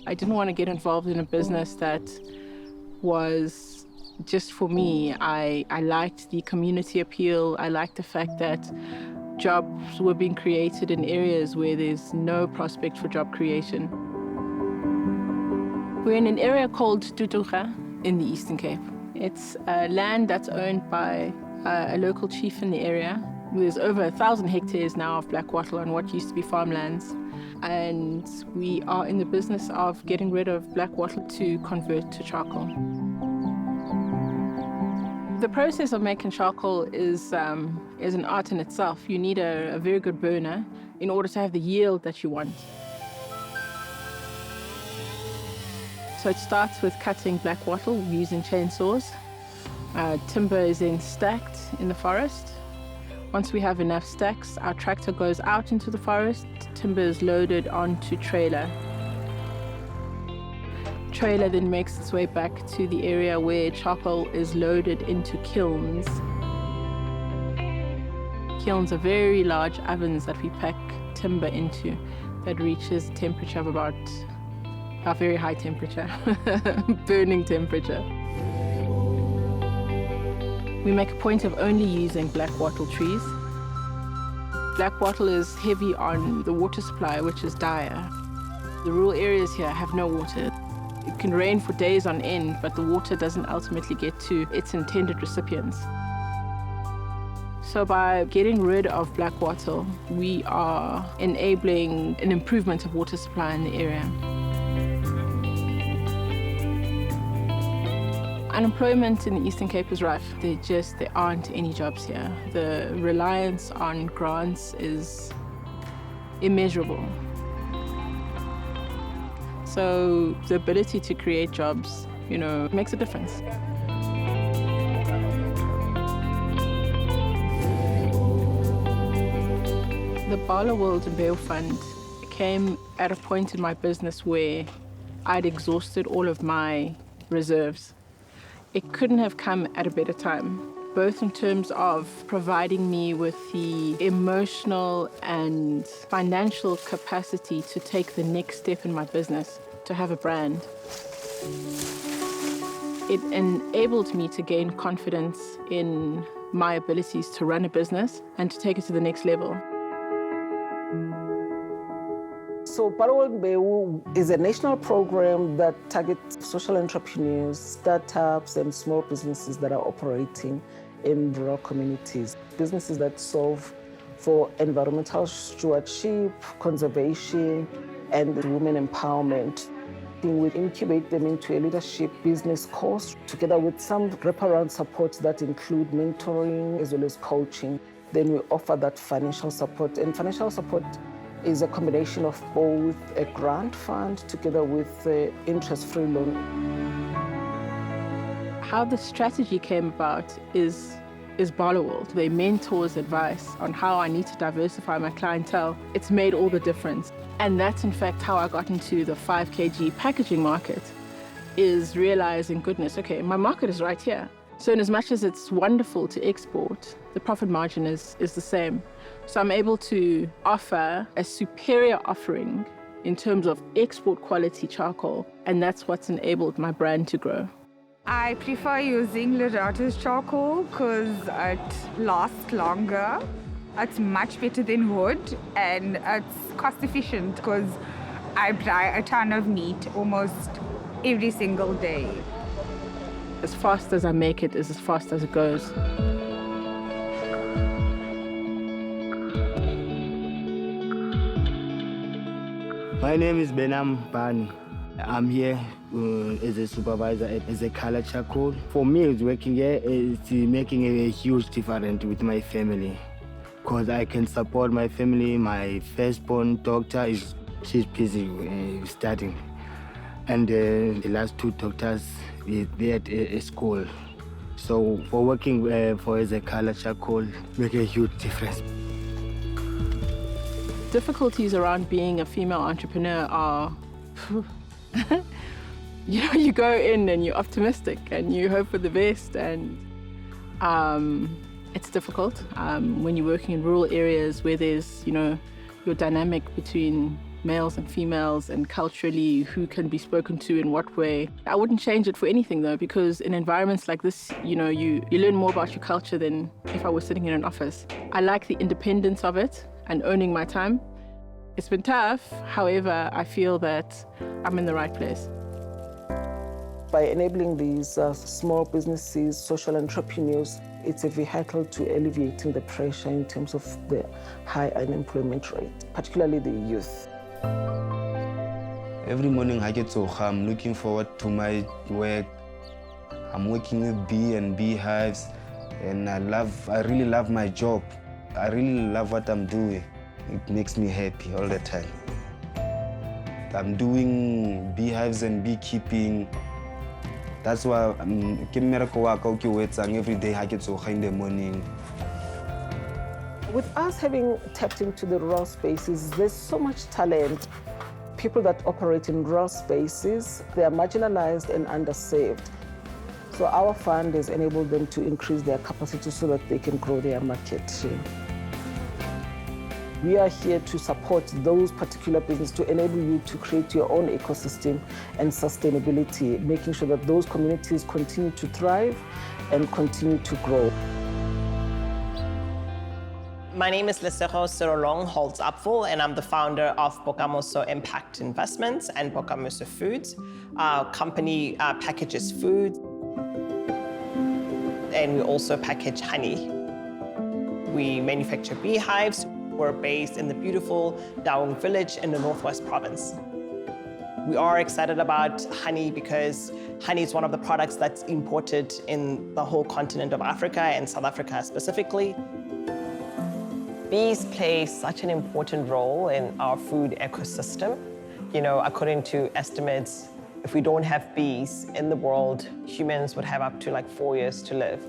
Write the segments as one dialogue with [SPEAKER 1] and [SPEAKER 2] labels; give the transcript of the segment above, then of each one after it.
[SPEAKER 1] I didn't want to get involved in a business that was just for me. I liked the community appeal. I liked the fact that jobs were being created in areas where there's no prospect for job creation. We're in an area called Tutuga in the Eastern Cape. It's land that's owned by a local chief in the area. There's over 1,000 hectares now of black wattle on what used to be farmlands. And we are in the business of getting rid of black wattle to convert to charcoal. The process of making charcoal is an art in itself. You need a very good burner in order to have the yield that you want. So it starts with cutting black wattle using chainsaws. Timber is then stacked in the forest. Once we have enough stacks, our tractor goes out into the forest. Timber is loaded onto trailer. Trailer then makes its way back to the area where charcoal is loaded into kilns. Kilns are very large ovens that we pack timber into that reaches a temperature of about a very high temperature, burning temperature. We make a point of only using black wattle trees. Black wattle is heavy on the water supply, which is dire. The rural areas here have no water. It can rain for days on end, but the water doesn't ultimately get to its intended recipients. So by getting rid of black wattle, we are enabling an improvement of water supply in the area. Unemployment in the Eastern Cape is rife. There aren't any jobs here. The reliance on grants is immeasurable. So the ability to create jobs, makes a difference. The Barloworld Mbewu Fund came at a point in my business where I'd exhausted all of my reserves. It couldn't have come at a better time, both in terms of providing me with the emotional and financial capacity to take the next step in my business, to have a brand. It enabled me to gain confidence in my abilities to run a business and to take it to the next level.
[SPEAKER 2] So Barloworld Mbewu is a national program that targets social entrepreneurs, startups, and small businesses that are operating in rural communities. Businesses that solve for environmental stewardship, conservation, and women empowerment. We incubate them into a leadership business course, together with some wraparound support that include mentoring as well as coaching. Then we offer that financial support, and financial support is a combination of both a grant fund together with interest-free loan.
[SPEAKER 1] How the strategy came about is Barloworld. They mentors advice on how I need to diversify my clientele. It's made all the difference. And that's in fact how I got into the 5 kg packaging market, is realizing, goodness, okay, my market is right here. So in as much as it's wonderful to export, the profit margin is the same. So I'm able to offer a superior offering in terms of export quality charcoal, and that's what's enabled my brand to grow.
[SPEAKER 3] I prefer using Lorata's charcoal because it lasts longer. It's much better than wood, and it's cost efficient because I buy a ton of meat almost every single day.
[SPEAKER 1] As fast as I make it is as fast as it goes.
[SPEAKER 4] My name is Benam Bani. I'm here as a supervisor as a color charcoal. For me, working here is making a huge difference with my family, because I can support my family. My firstborn daughter she's busy studying, and the last 2 daughters they're at a school. So for working as a color charcoal, make a huge difference.
[SPEAKER 1] Difficulties around being a female entrepreneur are, you go in and you're optimistic and you hope for the best, and it's difficult when you're working in rural areas where there's, your dynamic between males and females and culturally who can be spoken to in what way. I wouldn't change it for anything though, because in environments like this, you learn more about your culture than if I was sitting in an office. I like the independence of it and owning my time. It's been tough, however, I feel that I'm in the right place.
[SPEAKER 2] By enabling these small businesses, social entrepreneurs, it's a vehicle to alleviating the pressure in terms of the high unemployment rate, particularly the youth.
[SPEAKER 5] Every morning I get so I'm looking forward to my work. I'm working with bee and beehives, and I really love my job. I really love what I'm doing. It makes me happy all the time. I'm doing beehives and beekeeping. That's why I'm every day I get so high in the morning.
[SPEAKER 2] With us having tapped into the rural spaces, there's so much talent. People that operate in rural spaces, they are marginalized and underserved. So our fund has enabled them to increase their capacity so that they can grow their market share. We are here to support those particular businesses to enable you to create your own ecosystem and sustainability, making sure that those communities continue to thrive and continue to grow.
[SPEAKER 6] My name is Lesego Serolong Holtz-Apfel, and I'm the founder of Bokamoso Impact Investments and Bokamoso Foods. Our company packages food, and we also package honey. We manufacture beehives. We're based in the beautiful Daung village in the Northwest Province. We are excited about honey because honey is one of the products that's imported in the whole continent of Africa and South Africa specifically. Bees play such an important role in our food ecosystem. According to estimates, if we don't have bees in the world, humans would have up to 4 years to live.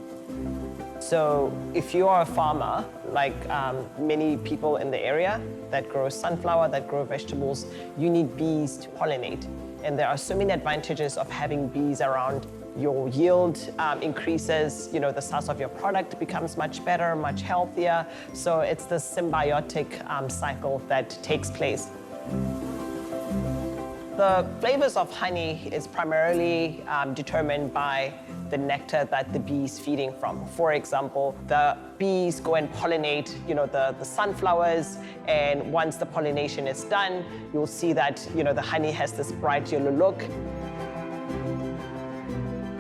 [SPEAKER 6] So if you are a farmer, like many people in the area that grow sunflower, that grow vegetables, you need bees to pollinate. And there are so many advantages of having bees around. Your yield increases, the size of your product becomes much better, much healthier. So it's the symbiotic cycle that takes place. The flavors of honey is primarily determined by the nectar that the bee is feeding from. For example, the bees go and pollinate, the sunflowers, and once the pollination is done, you'll see that, the honey has this bright yellow look.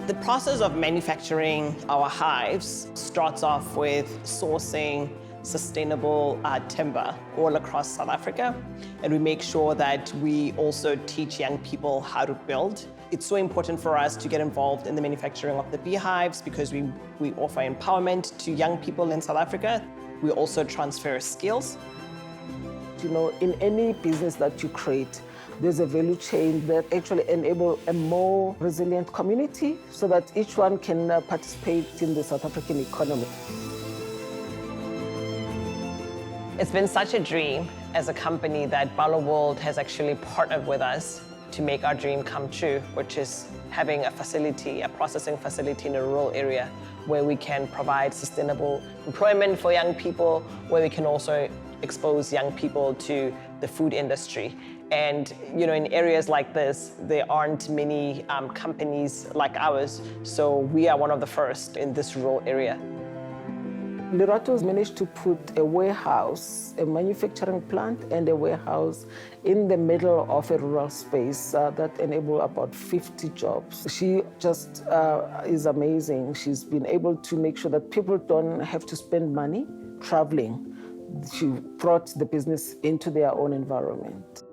[SPEAKER 6] The process of manufacturing our hives starts off with sourcing sustainable timber all across South Africa, and we make sure that we also teach young people how to build. It's so important for us to get involved in the manufacturing of the beehives because we offer empowerment to young people in South Africa. We also transfer skills.
[SPEAKER 2] In any business that you create, there's a value chain that actually enable a more resilient community so that each one can participate in the South African economy.
[SPEAKER 6] It's been such a dream as a company that Barloworld has actually partnered with us to make our dream come true, which is having a processing facility in a rural area where we can provide sustainable employment for young people, where we can also expose young people to the food industry. And in areas like this, there aren't many companies like ours, so we are one of the first in this rural area.
[SPEAKER 2] Lerato managed to put a warehouse, a manufacturing plant, and a warehouse in the middle of a rural space that enable about 50 jobs. She just is amazing. She's been able to make sure that people don't have to spend money traveling. She brought the business into their own environment.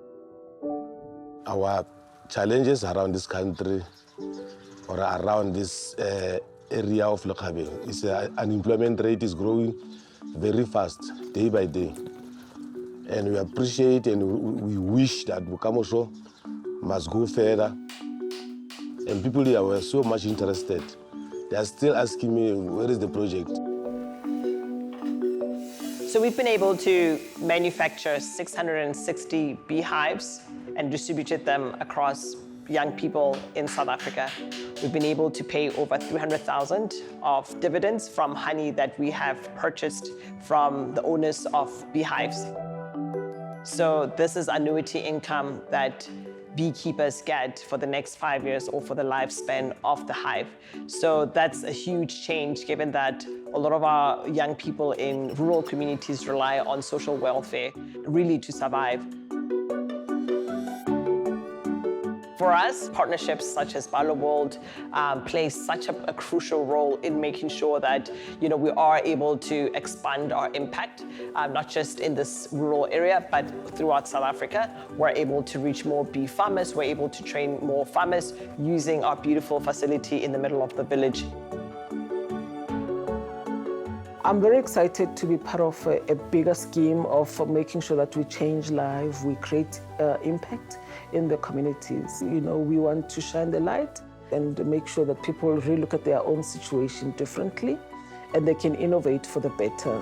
[SPEAKER 7] Our challenges around this country or around this area of Lekhabeng is unemployment rate is growing very fast, day by day. And we appreciate and we wish that Bokamoso must go further. And people here were so much interested. They are still asking me, where is the project?
[SPEAKER 6] So we've been able to manufacture 660 beehives and distributed them across young people in South Africa. We've been able to pay over 300,000 of dividends from honey that we have purchased from the owners of beehives. So this is annuity income that beekeepers get for the next 5 years or for the lifespan of the hive. So that's a huge change, given that a lot of our young people in rural communities rely on social welfare really to survive. For us, partnerships such as Barloworld play such a crucial role in making sure that we are able to expand our impact, not just in this rural area, but throughout South Africa. We're able to reach more bee farmers. We're able to train more farmers using our beautiful facility in the middle of the village.
[SPEAKER 2] I'm very excited to be part of a bigger scheme of making sure that we change lives, we create impact in the communities. We want to shine the light and make sure that people really look at their own situation differently and they can innovate for the better.